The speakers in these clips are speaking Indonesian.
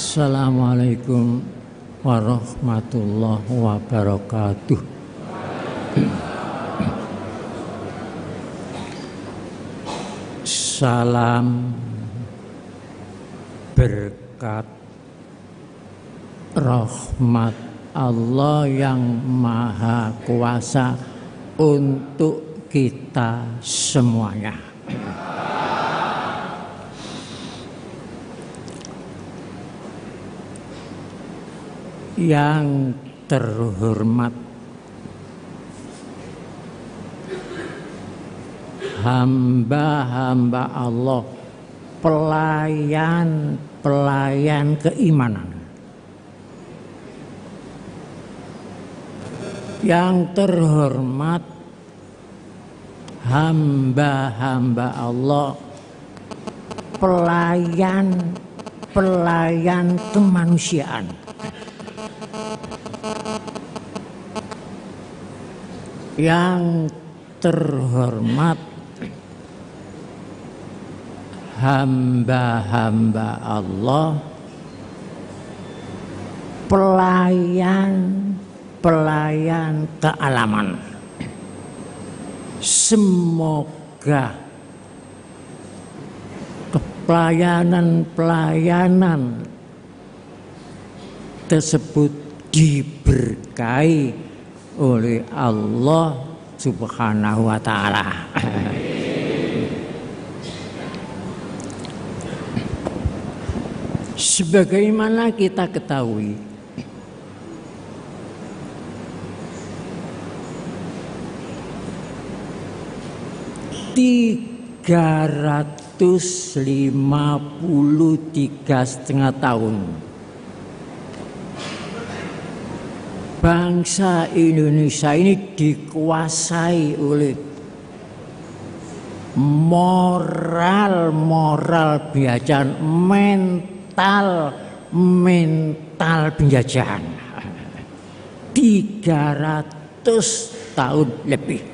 Assalamualaikum warahmatullahi wabarakatuh. Salam berkat rahmat Allah yang Maha Kuasa untuk kita semuanya. Yang terhormat hamba-hamba Allah, pelayan keimanan. Yang terhormat hamba-hamba Allah, pelayan kemanusiaan. Yang terhormat hamba-hamba Allah, pelayan kealaman. Semoga pelayanan tersebut diberkahi oleh Allah Subhanahu wa Ta'ala. Sebagaimana kita ketahui, setengah tahun bangsa Indonesia ini dikuasai oleh moral penjajahan, mental penjajahan 300 tahun lebih.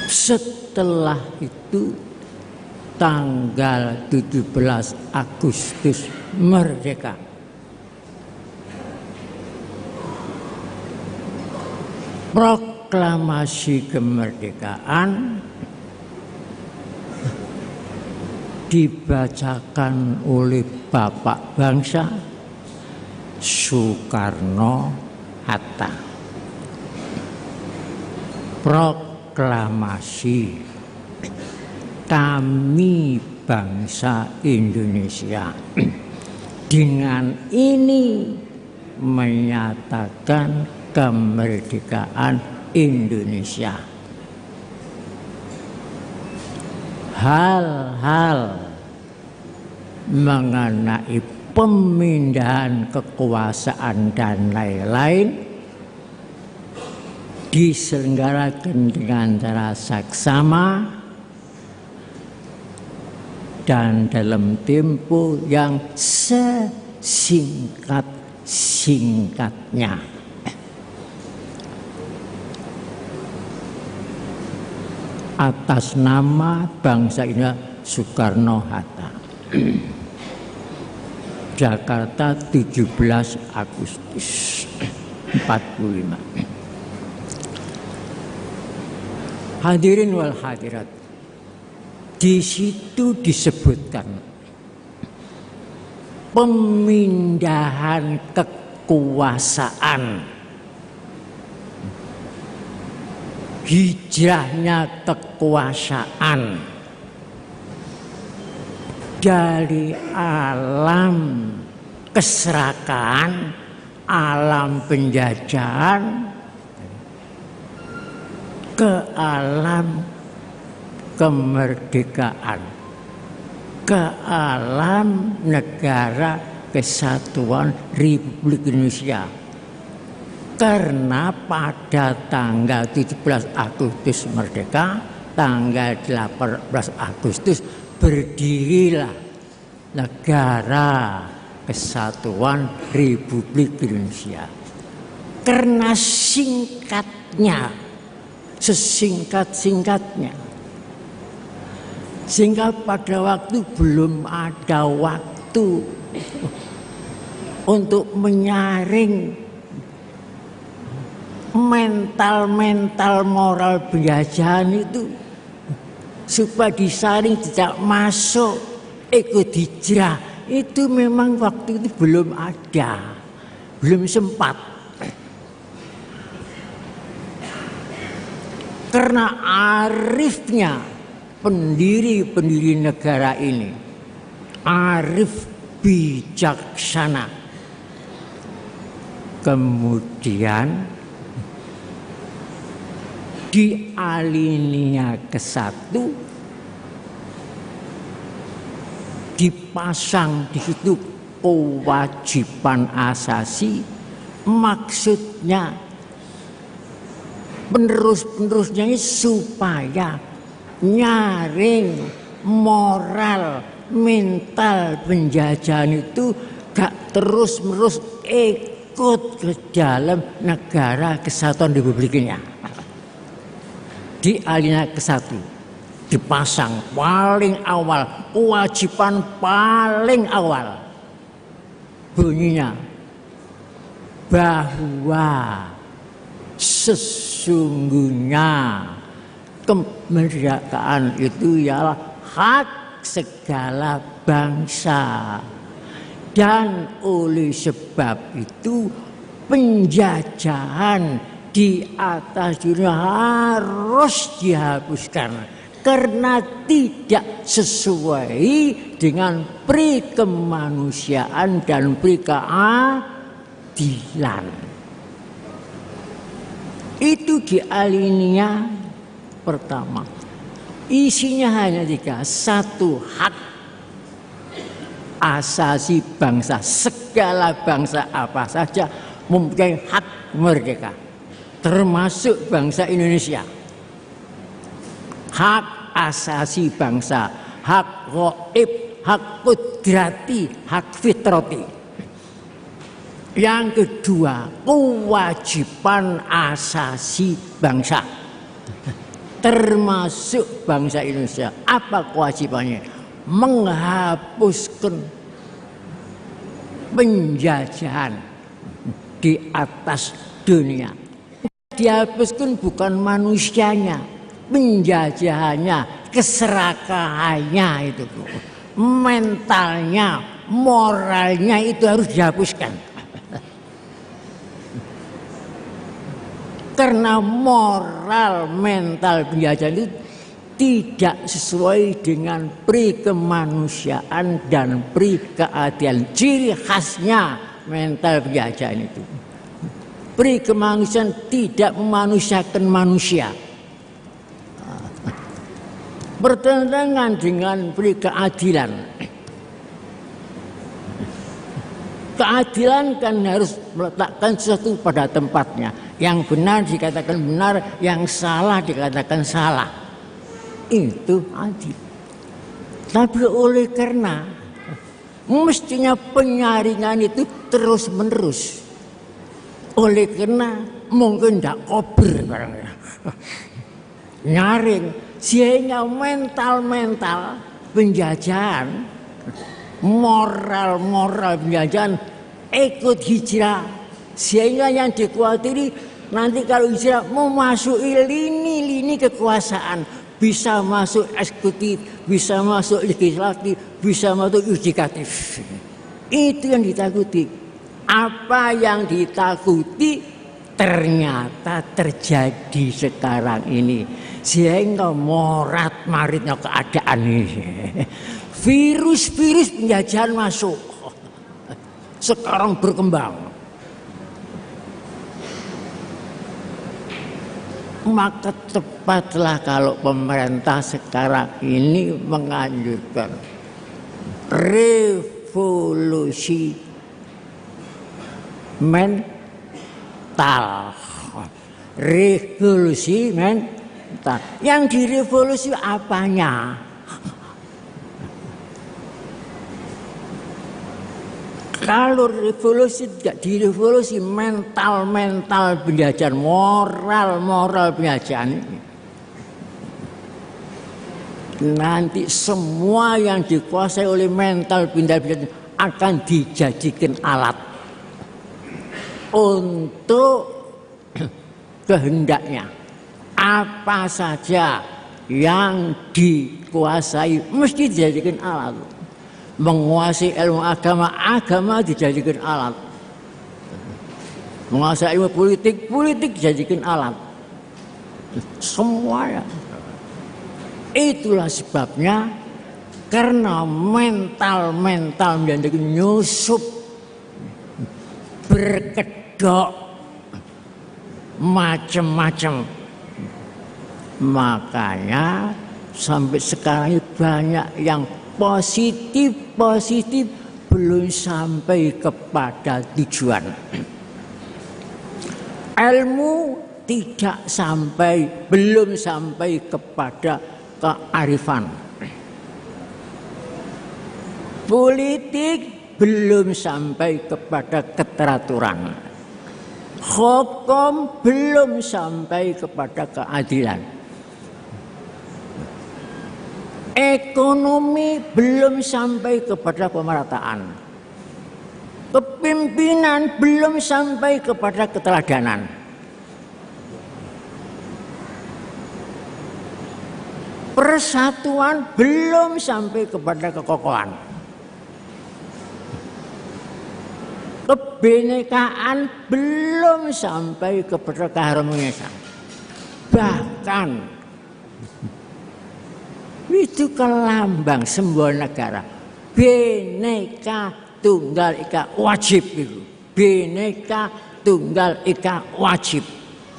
Setelah itu tanggal 17 Agustus merdeka. Proklamasi kemerdekaan dibacakan oleh Bapak Bangsa Soekarno-Hatta. Proklamasi kami bangsa Indonesia dengan ini menyatakan kemerdekaan Indonesia. Hal-hal mengenai pemindahan kekuasaan dan lain-lain diselenggarakan dengan cara saksama dan dalam tempo yang sesingkat-singkatnya. Atas nama bangsa Indonesia Soekarno-Hatta. Jakarta 17 Agustus 45. Hadirin wal hadirat, di situ disebutkan pemindahan kekuasaan, hijrahnya kekuasaan dari alam keserakaan, alam penjajahan ke alam kemerdekaan, ke alam negara kesatuan Republik Indonesia. Karena pada tanggal 17 Agustus merdeka, tanggal 18 Agustus berdirilah negara kesatuan Republik Indonesia. Karena singkatnya, sesingkat-singkatnya, Sehingga pada waktu belum ada waktu untuk menyaring mental moral penjajahan itu supaya disaring tidak masuk ikut hijrah, itu memang waktu itu belum ada, belum sempat. Karena arifnya pendiri negara ini, arif bijaksana, kemudian di alinea ke-1 dipasang di situ kewajiban asasi, maksudnya penerusnya ini supaya nyaring moral mental penjajahan itu gak terus-menerus ikut ke dalam negara kesatuan Republik ini. Di alinea ke-1 dipasang paling awal, kewajiban paling awal, bunyinya bahwa sesungguhnya kemerdekaan itu ialah hak segala bangsa, dan oleh sebab itu penjajahan di atas dunia harus dihapuskan karena tidak sesuai dengan pri kemanusiaan dan pri keadilan. Itu di alinea pertama. Isinya hanya 3. 1, hak asasi bangsa, segala bangsa apa saja mempunyai hak merdeka, termasuk bangsa Indonesia. Hak asasi bangsa, hak ghaib, hak kudrati, hak fitrati. Yang kedua, kewajiban asasi bangsa, termasuk bangsa Indonesia. Apa kewajibannya? Menghapuskan penjajahan di atas dunia. Dihapuskan bukan manusianya, penjajahannya, keserakahannya itu, mentalnya, moralnya itu harus dihapuskan. Karena moral mental penjajahan itu tidak sesuai dengan pri kemanusiaan dan pri keadilan. Ciri khasnya mental penjajahan itu, pri kemanusiaan tidak memanusiakan manusia, bertentangan dengan pri keadilan. Keadilan kan harus meletakkan sesuatu pada tempatnya. Yang benar dikatakan benar, yang salah dikatakan salah. Itu adil. Tapi oleh karena mestinya penyaringan itu terus menerus, oleh karena mungkin tidak kober barangnya nyaring, sehingga mental penjajahan, moral penjajahan ikut hijrah, sehingga yang dikhawatiri nanti kalau hijrah memasuki lini kekuasaan, bisa masuk eksekutif, bisa masuk legislatif, bisa masuk yudikatif. Itu yang ditakuti. Apa yang ditakuti ternyata terjadi sekarang ini, sehingga morat maritnya keadaan ini. Virus penjajahan masuk, sekarang berkembang. Maka tepatlah kalau pemerintah sekarang ini menganjurkan revolusi mental. Revolusi mental. Yang direvolusi apanya? Kalau revolusi tidak direvolusi mental penjajahan, moral penjajahan ini. nanti semua yang dikuasai oleh mental pindah-pindah akan dijadikan alat untuk kehendaknya. Apa saja yang dikuasai mesti dijadikan alat. Menguasai ilmu agama, agama dijadikan alat. Menguasai ilmu politik, politik dijadikan alat. Semuanya. Itulah sebabnya karena mental-mental menjadi nyusup, berkedok, macam-macam. Makanya sampai sekarang ini banyak yang positif belum sampai kepada tujuan. Ilmu tidak sampai, belum sampai kepada kearifan. Politik belum sampai kepada keteraturan. Hukum belum sampai kepada keadilan. Ekonomi belum sampai kepada pemerataan. Kepemimpinan belum sampai kepada keteladanan. Persatuan belum sampai kepada kekokohan. Kebinekaan belum sampai kepada keharmonisan. Bahkan itu lambang simbol negara. Bhinneka Tunggal Ika wajib itu. Bhinneka Tunggal Ika wajib.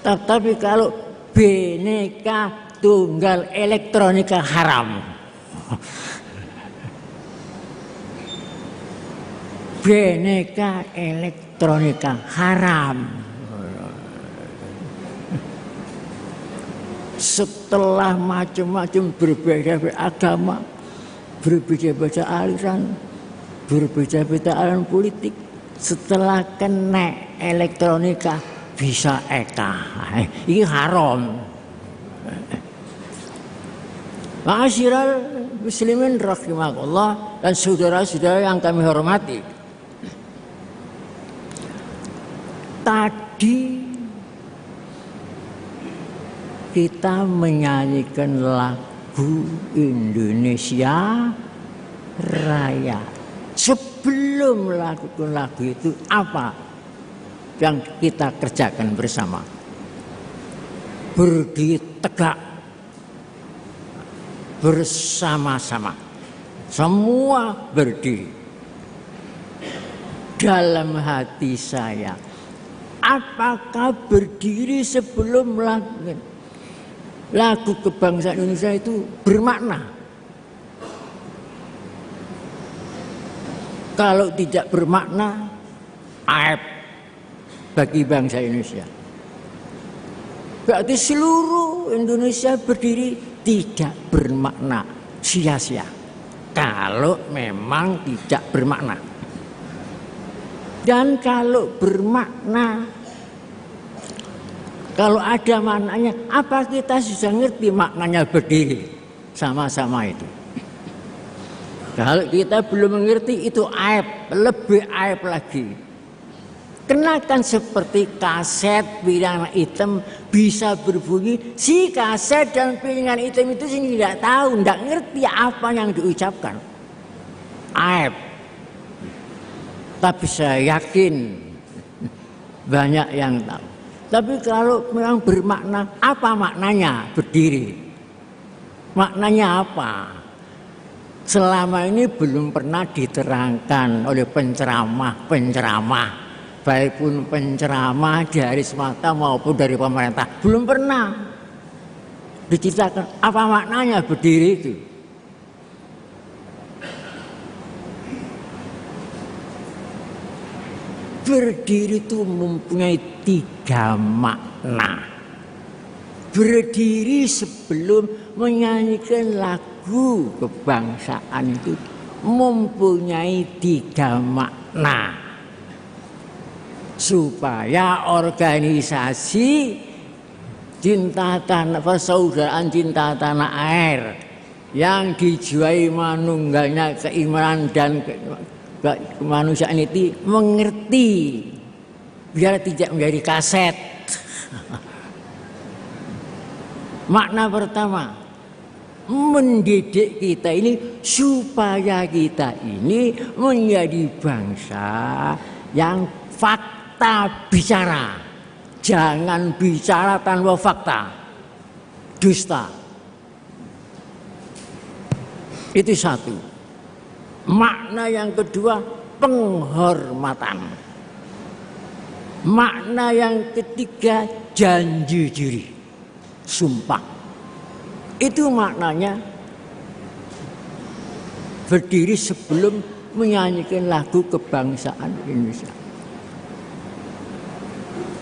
Tetapi kalau Bhinneka Tunggal elektronika haram. Bhinneka elektronika haram. Setelah macam-macam berbeda-beda agama, berbeda-beda aliran, berbeda-beda aliran politik, setelah kena elektronika bisa eka, ini haram. Ma'asyiral muslimin rahimakumullah dan saudara-saudara yang kami hormati. Tadi kita menyanyikan lagu Indonesia Raya. Sebelum melakukan lagu itu apa yang kita kerjakan bersama? Berdiri tegak bersama-sama. Semua berdiri. Dalam hati saya, apakah berdiri sebelum melakukan lagu kebangsaan Indonesia itu bermakna? Kalau tidak bermakna, aib bagi bangsa Indonesia. Berarti seluruh Indonesia berdiri tidak bermakna, sia-sia. Kalau memang tidak bermakna. Dan kalau bermakna, kalau ada maknanya, apa kita sudah ngerti maknanya berdiri sama-sama itu? Kalau kita belum mengerti itu aib, lebih aib lagi. Kenakan seperti kaset piringan hitam bisa berbunyi, si kaset dan piringan hitam itu sih tidak tahu, tidak ngerti apa yang diucapkan. Aib. Tapi saya yakin banyak yang tahu. Tapi kalau memang bermakna, apa maknanya berdiri? Maknanya apa? Selama ini belum pernah diterangkan oleh penceramah, baik pun penceramah dari semata maupun dari pemerintah. Belum pernah diceritakan apa maknanya berdiri itu. Berdiri itu mempunyai 3 makna. Berdiri sebelum menyanyikan lagu kebangsaan itu mempunyai 3 makna. Supaya organisasi cinta tanah persaudaraan cinta tanah air yang dijiwai manunggalnya keimanan dan kemanusiaan itu mengerti biar tidak menjadi kaset. Makna pertama, mendidik kita ini supaya kita ini menjadi bangsa yang fakta bicara. Jangan bicara tanpa fakta, dusta. Itu satu. Makna yang kedua, penghormatan. Makna yang ketiga, janji diri, sumpah. Itu maknanya berdiri sebelum menyanyikan lagu kebangsaan Indonesia.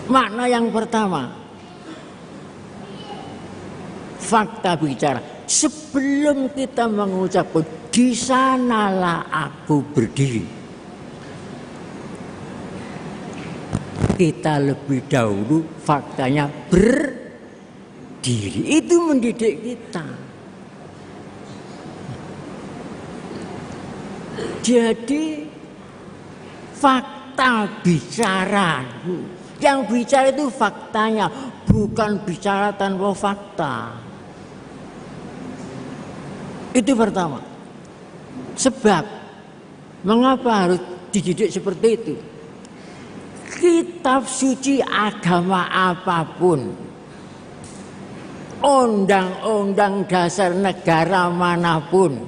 Makna yang pertama, fakta bicara. Sebelum kita mengucapkan di sanalah aku berdiri, kita lebih dahulu faktanya berdiri. Itu mendidik kita. Jadi fakta bicara. Yang bicara itu faktanya, bukan bicara tanpa fakta. Itu pertama. Sebab mengapa harus dididik seperti itu? Kitab suci agama apapun, undang-undang dasar negara manapun,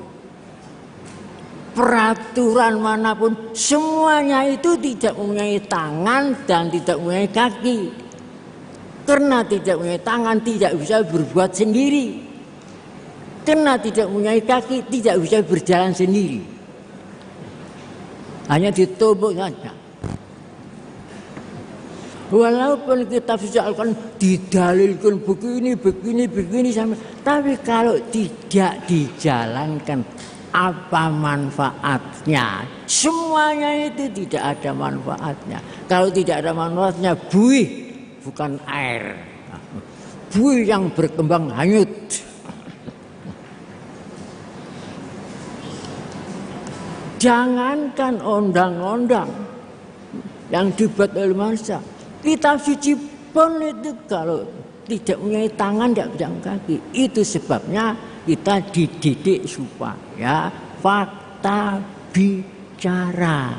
peraturan manapun, semuanya itu tidak mempunyai tangan dan tidak mempunyai kaki. Karena tidak mempunyai tangan tidak bisa berbuat sendiri. Karena tidak mempunyai kaki tidak bisa berjalan sendiri. Hanya ditumbuk saja. Walaupun kitab suci Al-Quran didalilkan begini sampai, tapi kalau tidak dijalankan, apa manfaatnya? Semuanya itu tidak ada manfaatnya. Kalau tidak ada manfaatnya, buih bukan air, buih yang berkembang hanyut. Jangankan undang-undang yang dibuat oleh manusia, kitab suci pun itu kalau tidak punya tangan, tidak punya kaki. Itu sebabnya kita dididik supaya fakta bicara,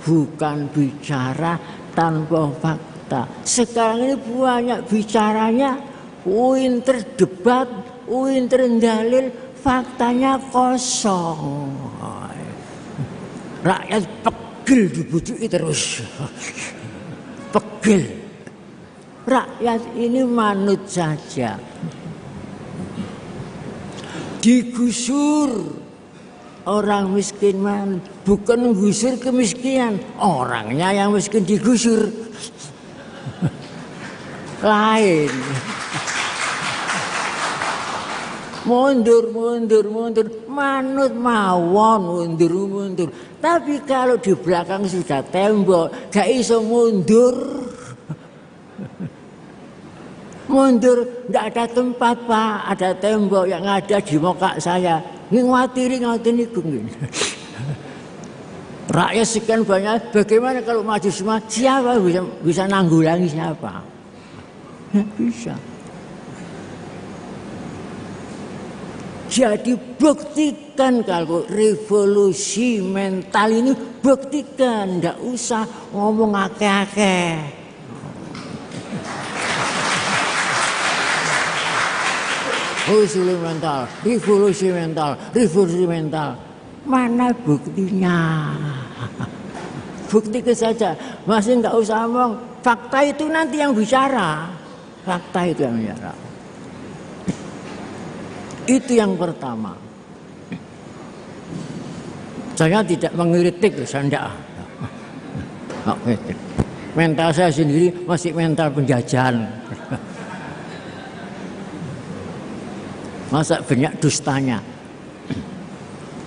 bukan bicara tanpa fakta. Sekarang ini banyak bicaranya, winter debat, winter dalil, faktanya kosong. Rakyat pegel dibujuki terus. Pegel. Rakyat ini manut saja. Digusur orang miskin manut, bukan menggusur kemiskinan. Orangnya yang miskin digusur. Lain. Mundur, manut mawon, mundur. Tapi kalau di belakang sudah tembok, gak iso mundur. Mundur, ndak ada tempat Pak, ada tembok yang ada di muka saya. Ngawatiri niku. Rakyat sekian banyak, bagaimana kalau maju semua? Siapa bisa nanggulangi siapa? Nggak bisa. Jadi buktikan kalau revolusi mental ini, buktikan, ndak usah ngomong akeh-akeh. Revolusi mental. Mana buktinya? Buktikan saja. Masih nggak usah ngomong. Fakta itu nanti yang bicara. Itu yang pertama. Saya tidak mengkritik, saya tidak. Mental saya sendiri masih mental penjajahan. Masa banyak dustanya.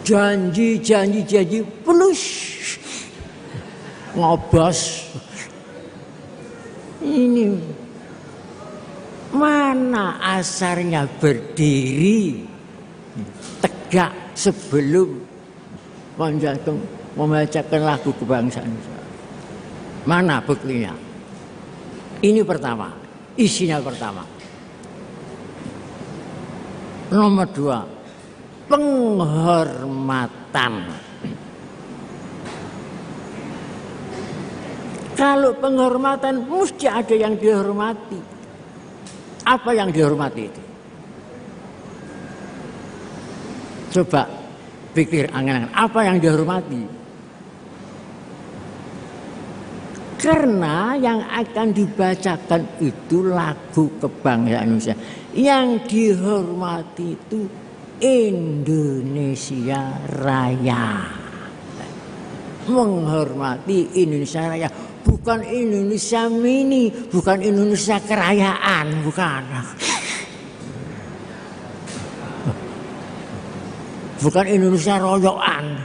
Janji plus ngobos. Ini mana asarnya berdiri gak sebelum membacakan lagu kebangsaan Indonesia? Mana buktinya? Ini pertama, isinya pertama. Nomor 2, penghormatan. Kalau penghormatan mesti ada yang dihormati. Apa yang dihormati itu? Coba pikir angan-angan, apa yang dihormati? Karena yang akan dibacakan itu lagu kebangsaan Indonesia. Yang dihormati itu Indonesia Raya. Menghormati Indonesia Raya. Bukan Indonesia mini, bukan Indonesia kerayaan, bukan. Bukan Indonesia royokan.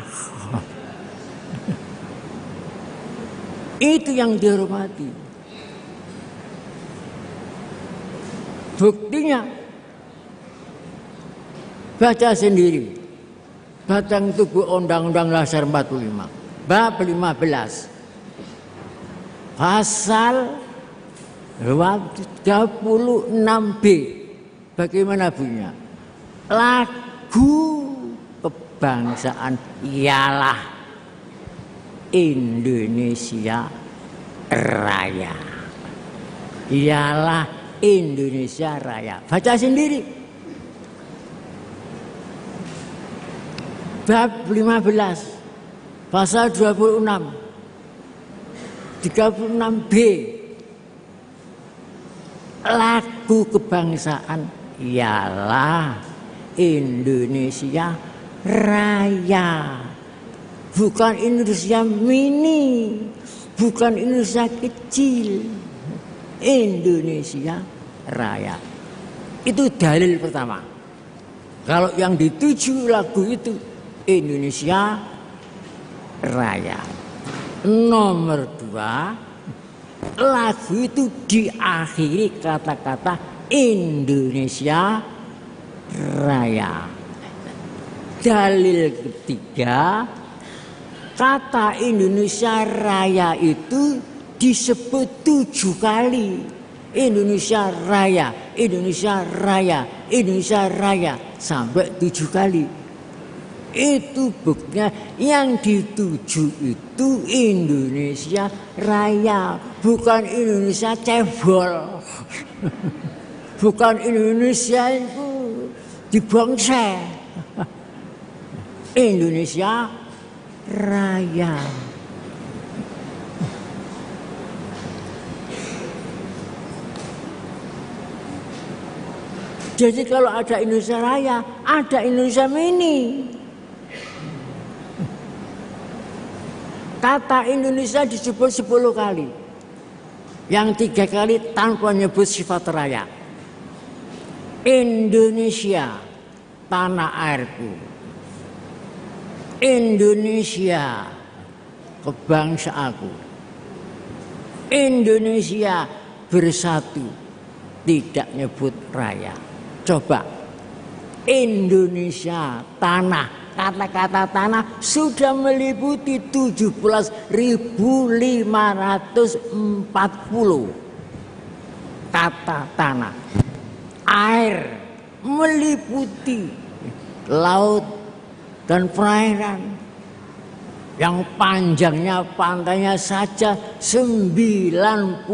Itu yang dihormati. Buktinya baca sendiri. Batang tubuh Undang-Undang Dasar 45 bab 15 pasal 36B. Bagaimana bunyinya? Lagu kebangsaan ialah Indonesia Raya. Ialah Indonesia Raya. Baca sendiri. Bab 15 pasal 26 36B. Lagu kebangsaan ialah Indonesia Raya. Bukan Indonesia mini, bukan Indonesia kecil. Indonesia Raya. Itu dalil pertama. Kalau yang dituju lagu itu Indonesia Raya. Nomor 2, lagu itu diakhiri kata-kata Indonesia Raya. Dalil ketiga, kata Indonesia Raya itu disebut 7 kali. Indonesia Raya, Indonesia Raya, Indonesia Raya sampai 7 kali. Itu buktinya yang dituju itu Indonesia Raya, bukan Indonesia cebol. Bukan Indonesia itu dibangsa. Indonesia Raya. Jadi kalau ada Indonesia Raya, ada Indonesia mini. Kata Indonesia disebut 10 kali. Yang 3 kali tanpa menyebut sifat raya. Indonesia, tanah airku. Indonesia, kebangsaanku. Indonesia bersatu, tidak nyebut raya. Coba, Indonesia, tanah. Kata-kata tanah sudah meliputi 17.540 kata tanah. Air meliputi laut dan perairan yang panjangnya pantainya saja 95.000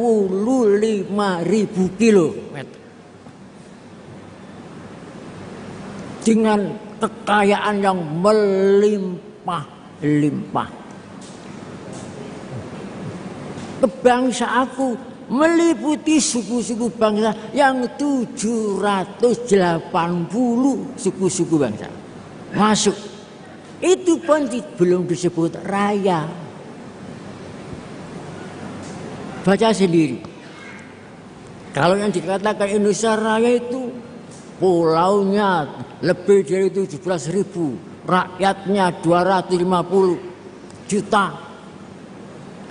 kilometer. Dengan kekayaan yang melimpah-limpah. Kebangsaanku meliputi suku-suku bangsa yang 780 suku-suku bangsa. Masuk. Itu pun belum disebut raya. Baca sendiri. Kalau yang dikatakan Indonesia Raya itu pulaunya lebih dari 17.000, rakyatnya 250 juta,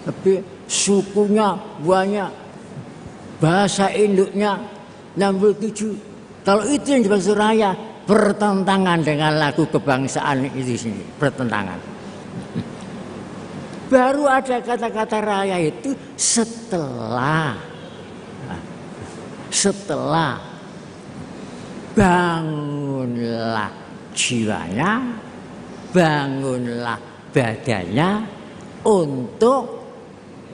lebih sukunya banyak, bahasa induknya 67. Kalau itu yang dimaksud raya, bertentangan dengan lagu kebangsaan itu sini, bertentangan. Baru ada kata-kata raya itu setelah bangunlah jiwanya, bangunlah badannya untuk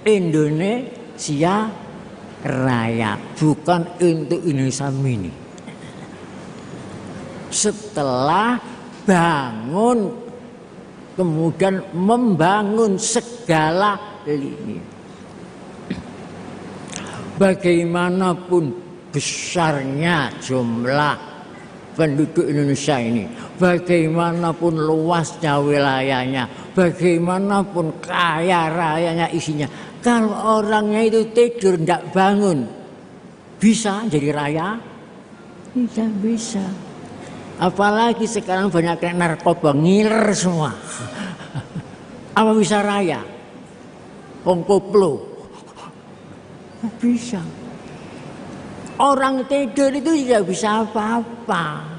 Indonesia Raya, bukan untuk Indonesia Mini. Setelah bangun, kemudian membangun segala lini. Bagaimanapun besarnya jumlah penduduk Indonesia ini, bagaimanapun luasnya wilayahnya, bagaimanapun kaya rayanya isinya, kalau orangnya itu tidur tidak bangun, bisa jadi raya? Tidak bisa. Apalagi sekarang banyak kayak narkoba, ngiler semua. Apa bisa raya? Koplo. Bisa. Orang tidur itu tidak bisa apa-apa.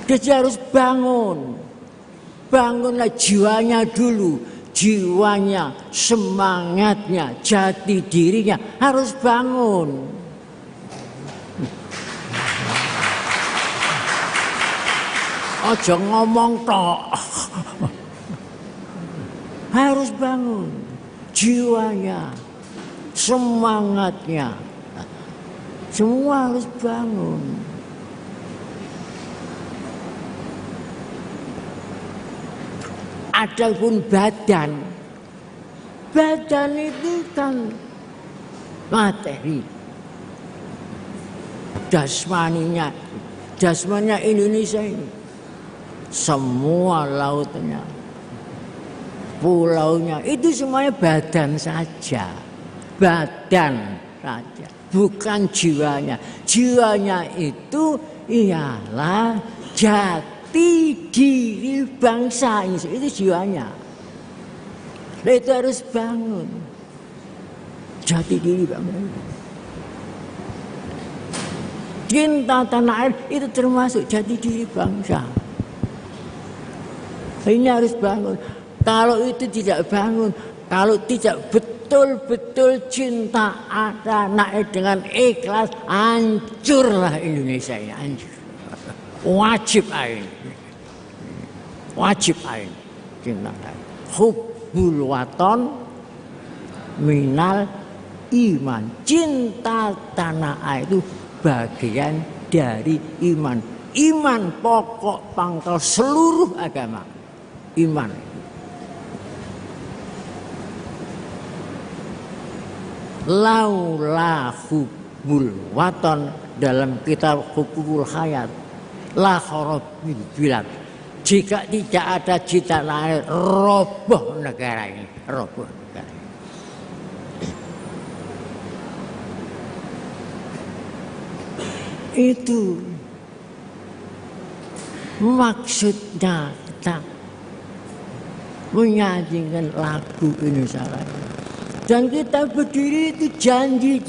Dia harus bangun. Bangunlah jiwanya dulu. Jiwanya, semangatnya, jati dirinya harus bangun. Ojo ngomong tok. Harus bangun. Jiwanya, semangatnya, semua harus bangun. Adapun badan itu kan materi, jasmaninya Indonesia ini, semua lautnya, pulaunya, itu semuanya badan saja, bukan jiwanya. Jiwanya itu ialah jati diri bangsa ini, itu jiwanya. Nah, itu harus bangun jati diri bangsa. Cinta tanah air itu termasuk jati diri bangsa. Ini harus bangun. Kalau itu tidak bangun, kalau tidak betul-betul cinta tanah air dengan ikhlas, hancurlah Indonesia ini, hancur. Wajib ain cinta air. Hubbul waton minal iman. Cinta tanah air itu bagian dari iman. Iman pokok pangkal seluruh agama. Iman. Laula hubbul waton dalam kitab Huququl Hayat la kharabil bilad. Jika tidak ada cinta air, roboh negara ini, roboh negara ini. Itu maksudnya kita menyanyikan lagu Indonesia Raya. Dan kita berdiri itu janji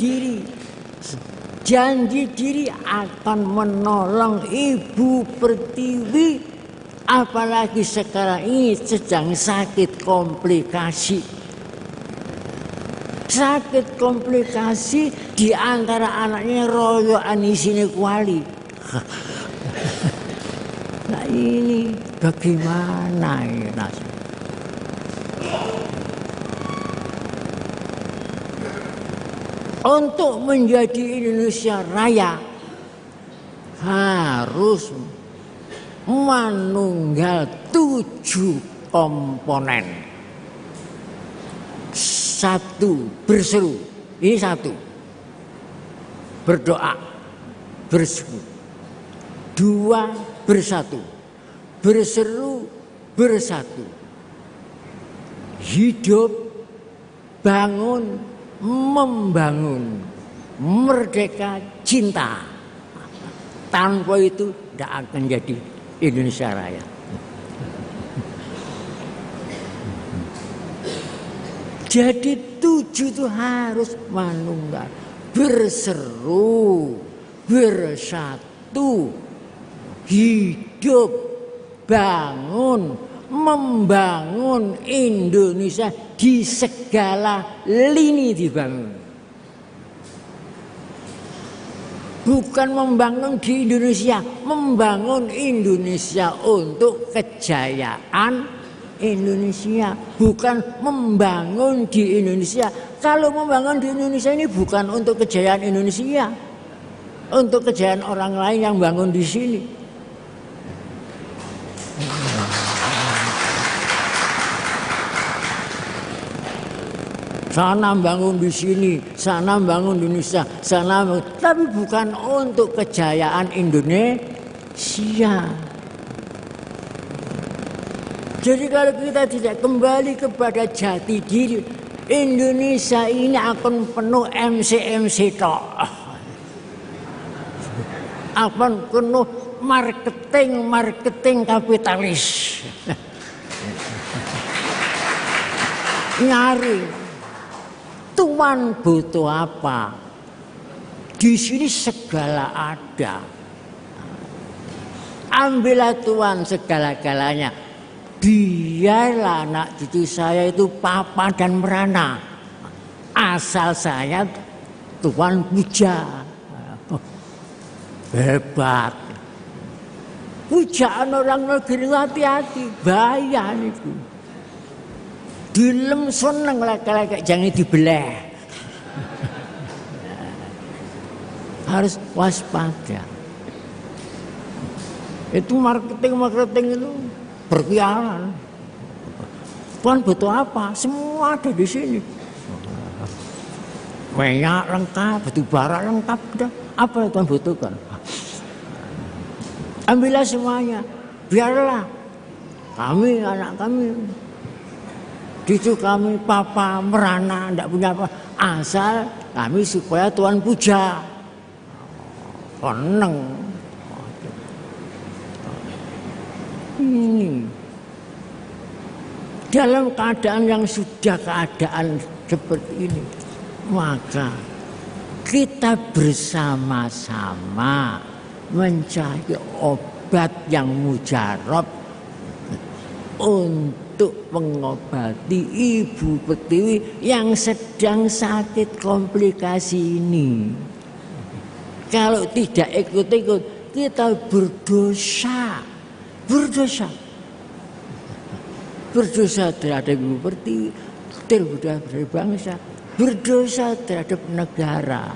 diri akan menolong Ibu Pertiwi, apalagi sekarang ini sedang sakit komplikasi. Sakit komplikasi di antara anaknya Royo Anisine Kuali. Nah ini bagaimana ini nasib? Untuk menjadi Indonesia Raya harus manunggal 7 komponen. 1, berseru. Ini 1. Berdoa, berseru. 2, bersatu. Berseru, bersatu. Hidup, bangun, membangun, merdeka, cinta. Tanpa itu tidak akan jadi Indonesia Raya. Jadi 7 itu harus manunggal, berseru, bersatu, hidup, bangun, membangun Indonesia di segala lini dibangun. Bukan membangun di Indonesia, membangun Indonesia untuk kejayaan Indonesia, bukan membangun di Indonesia. Kalau membangun di Indonesia ini bukan untuk kejayaan Indonesia, untuk kejayaan orang lain yang bangun di sini. Sana bangun di sini, sana bangun di Indonesia, sana bangun, tapi bukan untuk kejayaan Indonesia. Jadi kalau kita tidak kembali kepada jati diri, Indonesia ini akan penuh MC tok. Akan penuh marketing kapitalis. Nyari Tuhan butuh apa? Di sini segala ada. Ambillah Tuhan segala-galanya. Biarlah anak cucu saya itu papa dan merana. Asal saya Tuhan puja. Hebat. Pujaan orang negeri hati-hati. Bahaya itu. Dilem seneng laki-laki jangan dibelah. Harus waspada. Itu marketing itu berkhianat. Tuhan butuh apa? Semua ada di sini. Minyak lengkap, batu bara lengkap, udah. Apa yang Tuhan butuhkan? Ambillah semuanya. Biarlah kami, anak kami, cucu kami, papa, merana, tidak punya apa. Asal kami supaya Tuhan puja. Seneng. Ini. Dalam keadaan yang sudah keadaan seperti ini, maka kita bersama-sama mencari obat yang mujarab untuk mengobati Ibu Pertiwi yang sedang sakit komplikasi ini. Kalau tidak ikut-ikut, kita berdosa. Berdosa terhadap Ibu Pertiwi, terhadap bangsa, berdosa terhadap negara.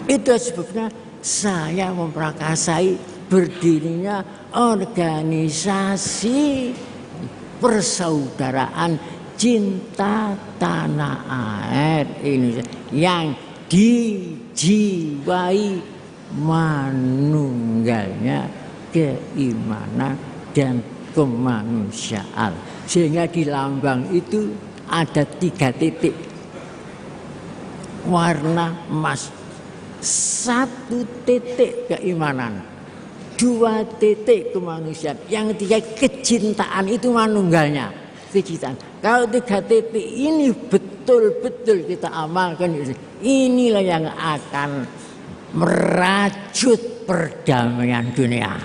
Itu sebabnya saya memprakarsai berdirinya organisasi persaudaraan cinta tanah air Indonesia yang dijiwai manunggalnya keimanan dan kemanusiaan. Sehingga di lambang itu ada 3 titik warna emas. 1 titik keimanan, 2 titik kemanusiaan, yang 3 kecintaan itu manunggalnya, kecintaan. Kalau 3 titik ini betul-betul kita amalkan, inilah yang akan merajut perdamaian dunia.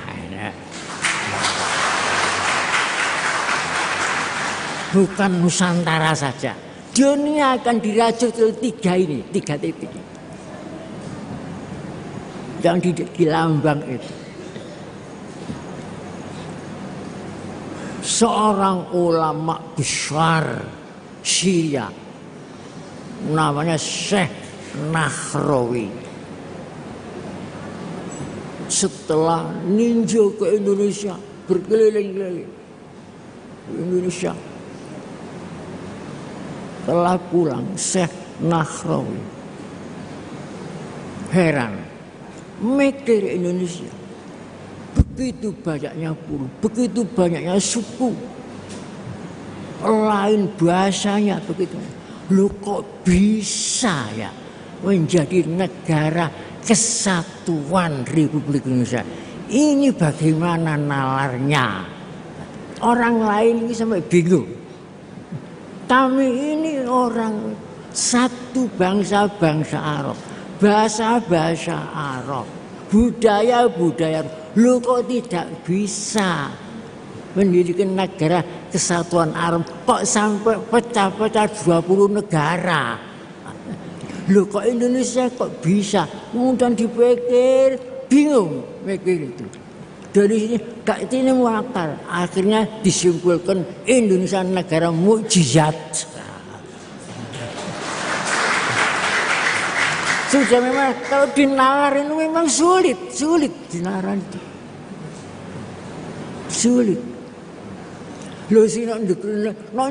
Bukan Nusantara saja, dunia akan dirajut oleh 3 ini, 3 titik yang di lambang itu. Seorang ulama besar Syria namanya Syekh Nahrawi, setelah ninjau ke Indonesia, berkeliling-keliling Indonesia, setelah pulang Syekh Nahrawi heran, mikir Indonesia, begitu banyaknya pulau, begitu banyaknya suku, lain bahasanya begitu. Loh kok bisa ya menjadi negara kesatuan Republik Indonesia? Ini bagaimana nalarnya? Orang lain ini sampai bingung. Kami ini orang satu bangsa-bangsa Arab. bahasa-bahasa Arab, budaya-budaya. Lu kok tidak bisa mendirikan negara kesatuan Arab, kok sampai pecah-pecah 20 negara? Lu kok Indonesia kok bisa? Kemudian dipikir, bingung mikir itu. Dari sini gak ini muakar, akhirnya disimpulkan Indonesia negara mukjizat. Sudah memang kalau dinalar itu memang sulit dinalar itu. Sulit. Lho sing nek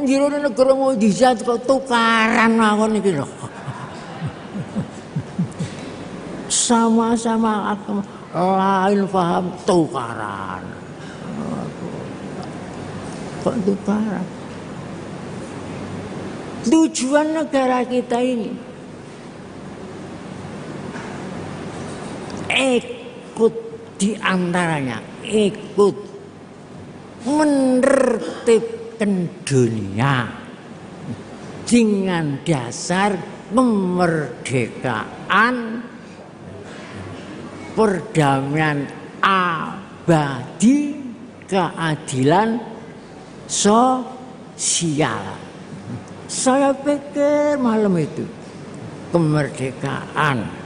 njero negara mukjizat kok tukaran mawon iki lho. Sama-sama lain paham tukaran. Kok tukaran? Tujuan negara kita ini ikut diantaranya, ikut menertibkan dunia dengan dasar kemerdekaan, perdamaian abadi, keadilan sosial. Saya pikir malam itu kemerdekaan,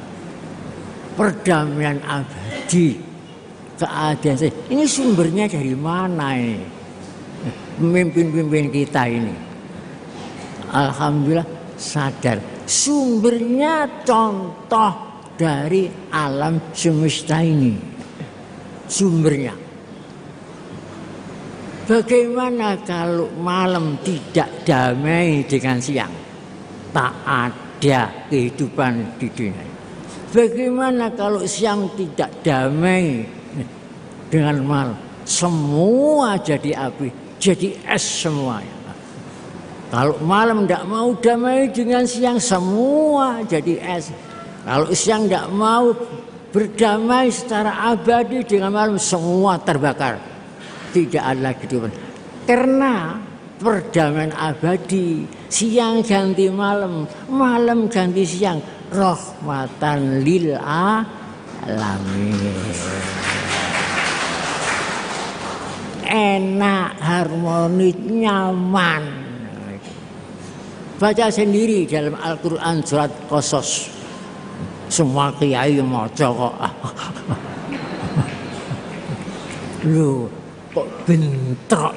perdamaian abadi, keadilan. Ini sumbernya dari mana ini? Pemimpin-pemimpin kita ini. Alhamdulillah sadar. Sumbernya contoh dari alam semesta ini. Sumbernya. Bagaimana kalau malam tidak damai dengan siang? Tak ada kehidupan di dunia. Bagaimana kalau siang tidak damai dengan malam? Semua jadi api, jadi es semuanya. Kalau malam tidak mau damai dengan siang, semua jadi es. Kalau siang tidak mau berdamai secara abadi dengan malam, semua terbakar. Tidak ada lagi kehidupan. Karena perdamaian abadi, siang ganti malam, malam ganti siang, rahmatan lil alamin. Enak, harmonis, nyaman. Baca sendiri dalam Al-Quran surat Qasas. Semua kiai maca kok. Loh, kok bentrok.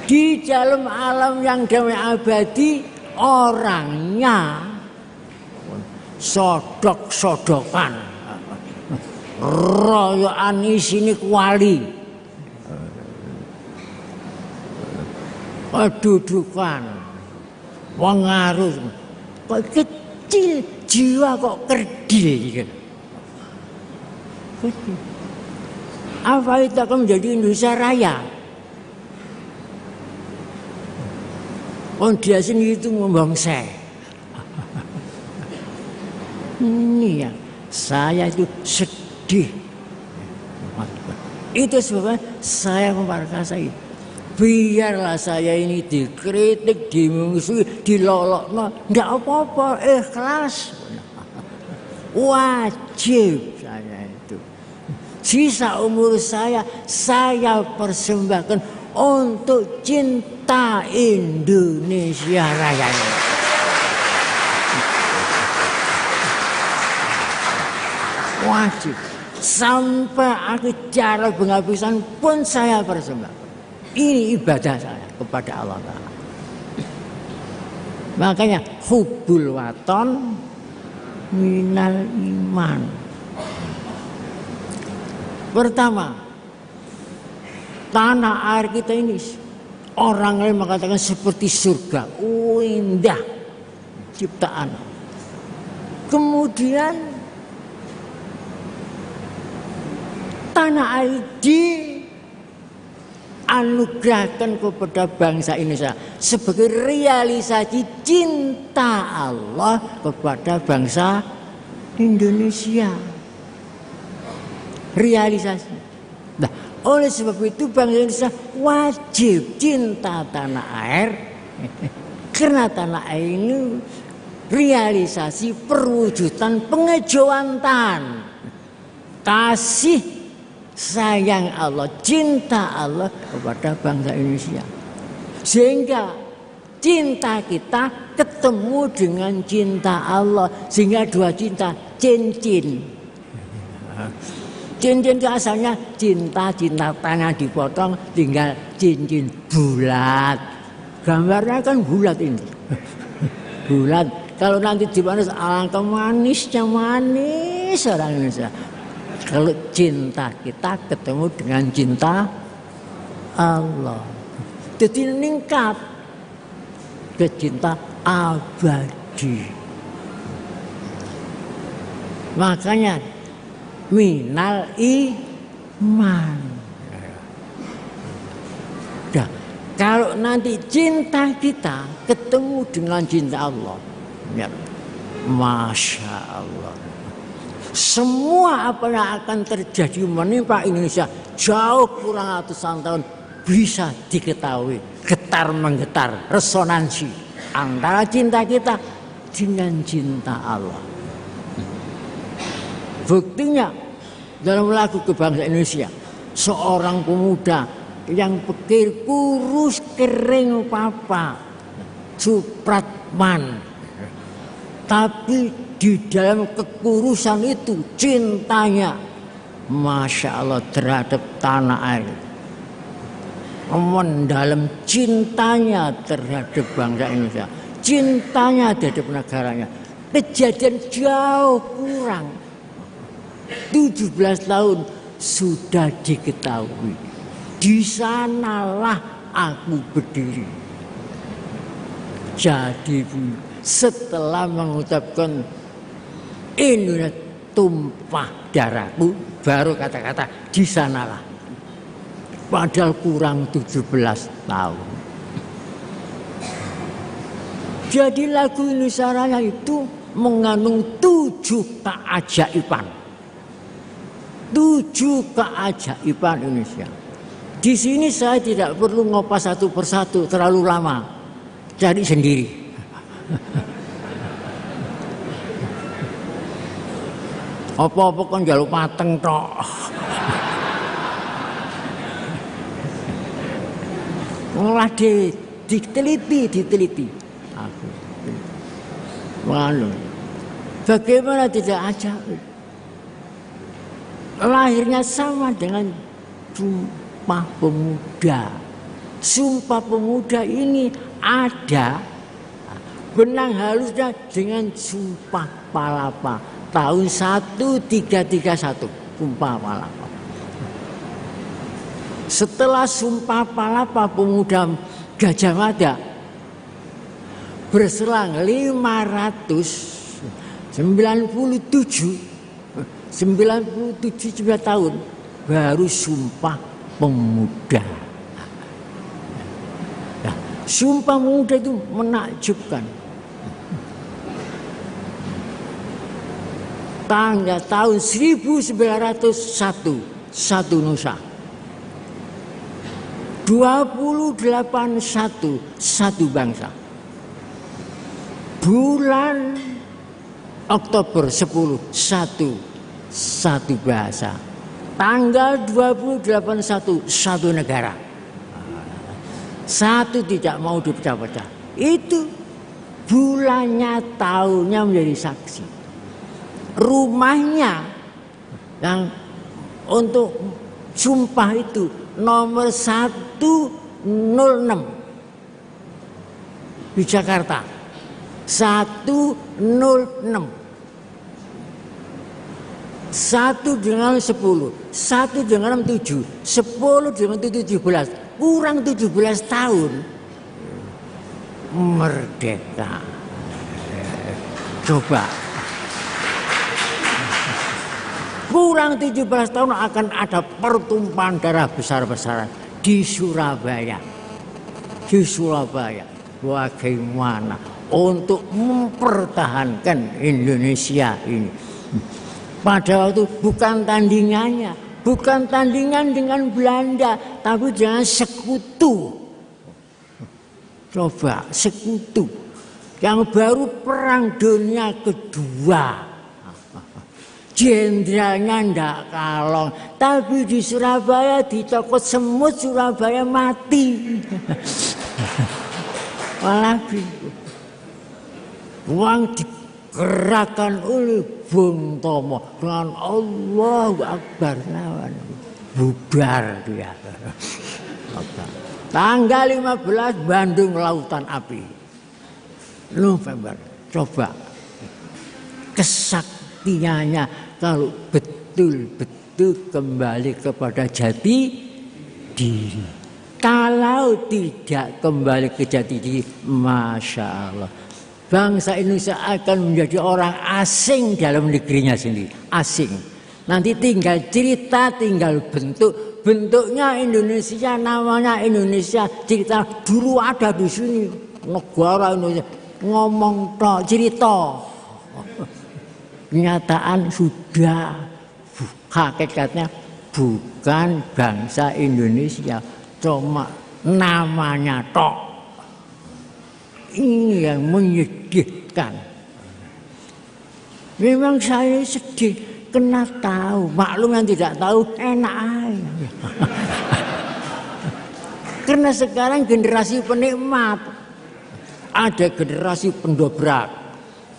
Di dalam alam yang damai abadi, orangnya sodok-sodokan, royokan isini kuali. Kedudukan, pengaruh, kok kecil, jiwa kok kerdil. Apa itu akan menjadi Indonesia Raya? Oh dia sendiri itu membangsa. Ini ya, saya itu sedih. Itu sebabnya saya memperkasai. Biarlah saya ini dikritik, dimusuhi, dilolokno, ndak apa-apa, ikhlas. Wajib saya itu. Sisa umur saya persembahkan untuk cinta Indonesia Raya. Wajib. Sampai akhir cara penghabisan pun saya persembahkan. Ini ibadah saya kepada Allah Ta'ala. Makanya hubbul waton minal iman. Pertama, tanah air kita ini orang lain mengatakan seperti surga, indah ciptaan. Kemudian tanah air anugerahkan kepada bangsa Indonesia sebagai realisasi cinta Allah kepada bangsa Indonesia. Realisasi. Nah, oleh sebab itu bangsa Indonesia wajib cinta tanah air karena tanah air ini realisasi perwujudan pengejawantan kasih sayang Allah, cinta Allah kepada bangsa Indonesia. Sehingga cinta kita ketemu dengan cinta Allah, sehingga dua cinta cincin. Cincin itu asalnya cinta tanah dipotong tinggal cincin bulat. Gambarnya kan bulat ini. Bulat. Kalau nanti dipanas alangkah manisnya manis orang Indonesia. Kalau cinta kita ketemu dengan cinta Allah, jadi meningkat ke cinta abadi. Makanya minal iman. Nah, kalau nanti cinta kita ketemu dengan cinta Allah, ya, Masya Allah, semua apa yang akan terjadi menimpa Indonesia jauh kurang ratusan tahun bisa diketahui. Getar menggetar, resonansi antara cinta kita dengan cinta Allah. Buktinya dalam lagu kebangsaan Indonesia, seorang pemuda yang pikir kurus kering papa, Supratman, tapi di dalam kekurusan itu cintanya Masya Allah terhadap tanah air, mendalam cintanya terhadap bangsa Indonesia, cintanya terhadap negaranya. Kejadian jauh kurang 17 tahun sudah diketahui. Di sanalah aku berdiri. Jadi setelah mengucapkan Indonesia tumpah darahku, baru kata-kata di sanalah. Padahal kurang 17 tahun. Jadi lagu Indonesia Raya itu mengandung 7 keajaiban. 7 keajaiban Indonesia. Di sini saya tidak perlu ngopas satu persatu terlalu lama, cari sendiri. Apa-apa kan jaluk pateng tok. Ngolah diteliti. Aku. Bagaimana tidak ajaib? Lahirnya sama dengan Sumpah Pemuda. Sumpah Pemuda ini ada benang halusnya dengan Sumpah Palapa tahun 1331. Sumpah Palapa. Setelah Sumpah Palapa Pemuda Gajah Mada berselang 97 tahun baru Sumpah Pemuda. Nah, Sumpah Pemuda itu menakjubkan. Tanggal tahun 1901 satu Nusa, 28/1 satu bangsa. Bulan Oktober 10 satu bahasa. Tanggal 28/1 satu negara. Satu tidak mau dipecah-pecah. Itu bulannya, tahunnya menjadi saksi. Rumahnya yang untuk sumpah itu nomor 106 di Jakarta. 106. 1 dengan 10, 1 dengan 7, 10 dengan 17, kurang 17 tahun merdeka. Coba, kurang 17 tahun akan ada pertumpahan darah besar-besaran di Surabaya. Di Surabaya, bagaimana untuk mempertahankan Indonesia ini? Pada waktu bukan tandingannya, bukan tandingan dengan Belanda, tapi dengan sekutu. Coba, sekutu. yang baru perang dunia kedua. Jenderalnya ndak kalong, tapi di Surabaya dicokot semut, Surabaya mati. Malah uang digerakkan oleh Bung Tomo dengan Allahu Akbar, bubar dia. Tanggal 15 Bandung Lautan Api November. Coba kesaktiannya kalau betul-betul kembali kepada jati diri. Kalau tidak kembali ke jati diri, Masya Allah, bangsa Indonesia akan menjadi orang asing dalam negerinya sendiri. Asing. Nanti tinggal cerita, tinggal bentuk. Bentuknya Indonesia, namanya Indonesia. Cerita dulu ada di sini. Negara Indonesia. Ngomong toh, cerita. Kenyataan sudah. Hakikatnya bukan bangsa Indonesia. Cuma namanya tok. Ini yang menyedihkan. Memang saya sedih. Kena tahu, maklum yang tidak tahu enak aja. Karena sekarang generasi penikmat, ada generasi pendobrak,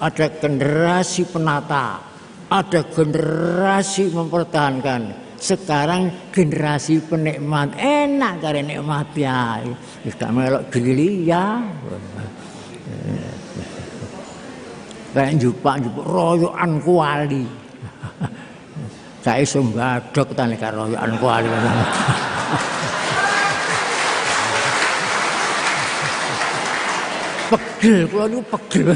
ada generasi penata, ada generasi mempertahankan. Sekarang generasi penikmat, enak karena nikmat ya. Tidak melok gili ya. Kayak jupak royokan kuali. Saya sembadok tani karoyokan kuali. Pegel, kalau itu pegel.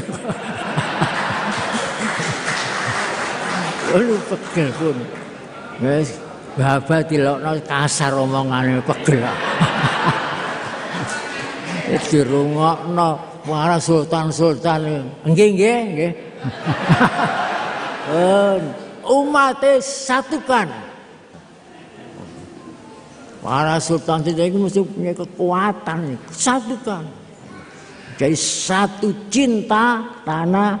Kalau pegel pun, guys, bapak dilokno kasar omongannya pegel. Dirungokno para sultan-sultan, nggih. Umatnya satukan. Para sultan ini mesti punya kekuatan, satukan. Jadi satu cinta tanah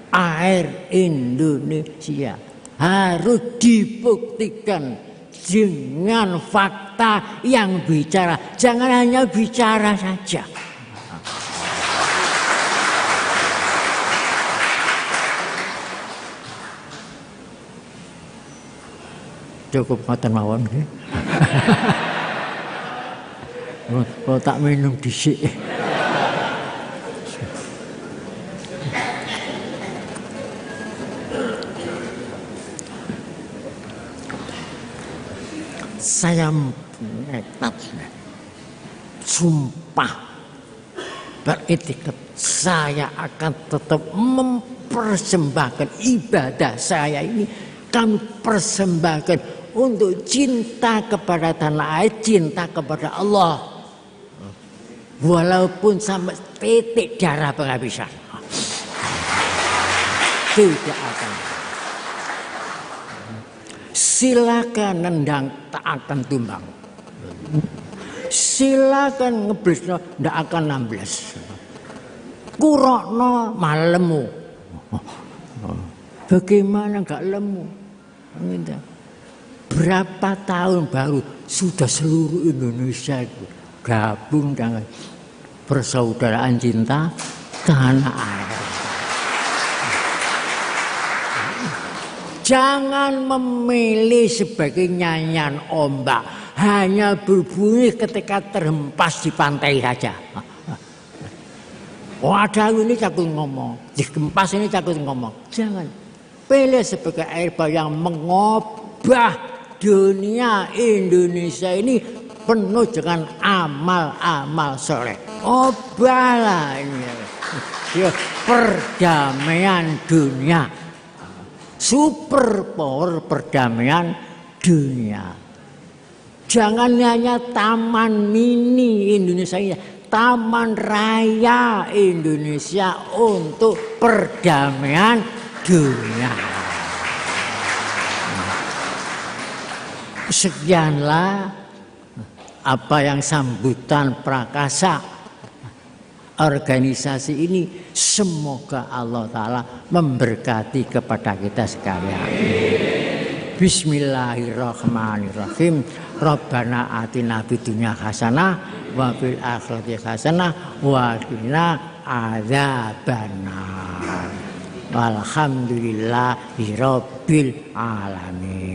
air Indonesia harus dibuktikan dengan fakta yang bicara. Jangan hanya bicara saja. Cukup maten mawon nggih. Kalau tak minum dhisik. Saya nekat, sumpah beretikat, saya akan tetap mempersembahkan ibadah saya ini, kami persembahkan untuk cinta kepada tanah air, cinta kepada Allah, walaupun sampai titik darah penghabisan, tidak akan. Silakan nendang, tak akan tumbang. Silakan ngeblisno, tak akan namblas. Kurokno malemu. Bagaimana enggak lemu? Berapa tahun baru sudah seluruh Indonesia itu gabung dengan persaudaraan cinta tanah air. Jangan memilih sebagai nyanyian ombak, hanya berbunyi ketika terhempas di pantai saja. Wadah ini cakut ngomong, dihempas ini cakut ngomong. Jangan pilih sebagai air bah yang mengubah dunia Indonesia ini penuh dengan amal-amal soleh. Obahlah ini, perdamaian dunia. Super power perdamaian dunia. Jangan hanya taman mini Indonesia ini, taman raya Indonesia untuk perdamaian dunia. Sekianlah apa yang sambutan prakasa organisasi ini semoga Allah Ta'ala memberkati kepada kita sekalian. Bismillahirrahmanirrahim. Rabbana atina fid dunya hasanah wa fil akhirati hasanah wa qina adzabannar. Walhamdulillahirabbil alamin.